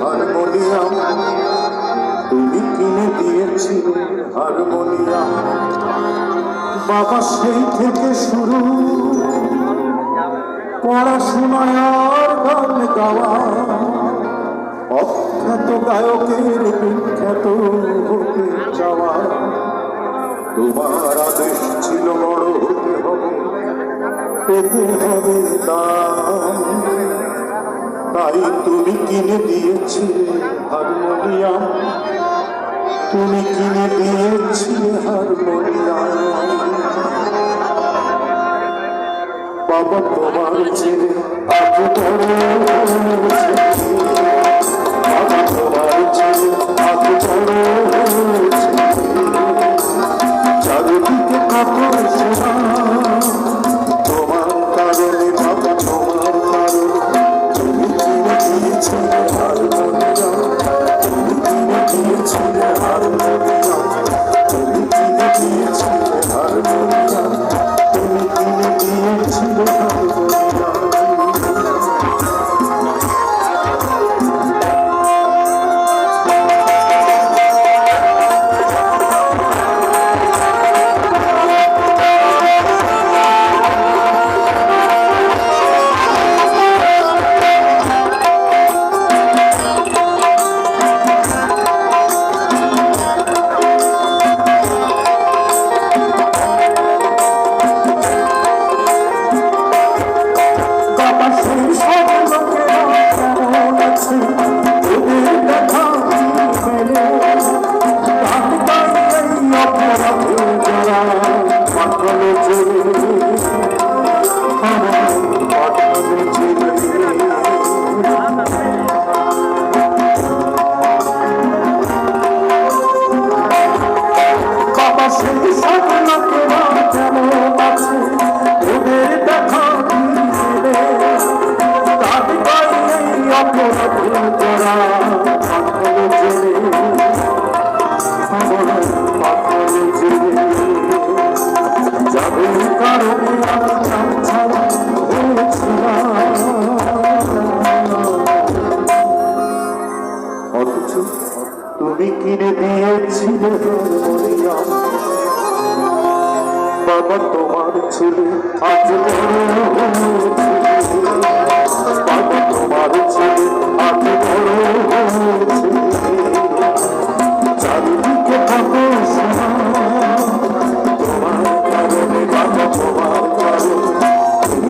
Harmonium, তুমি কিনে দিয়েছিলে হারমোনিয়াম। বাবা সেই থেকে শুরু পড়াশোনায় আর গান গাওয়া, অখ্যাত গায়কের বিখ্যাত হতে যাওয়া। তোমার আদেশ ছিল বড় হতে হবে, পেতে হবে দাম, তাই তুমি কিনে দিয়েছিলে হারমোনিয়াম, তুমি কিনে দিয়েছিলে হারমোনিয়াম। বাবা তোমার ছেলে আজ বড় হয়েছে, বাবা তোমার ছেলে আজ বড় হয়েছে, চারিদিকে কত সোনা তোমার কারণে, বাবা তোমার কারণে। তুমি কিনে দিয়েছিলে হারমোনিয়াম, তুমি কিনে দিয়েছিলে হারমোনিয়াম, তুমি কিনে দিয়েছিলে হারমোনিয়াম, তুমি কিনে দিয়েছিলে হারমোনিয়াম। তুমি কিনে দিয়েছিলে হারমোনিয়াম, বাবা তোমার ছেলে আজ বড়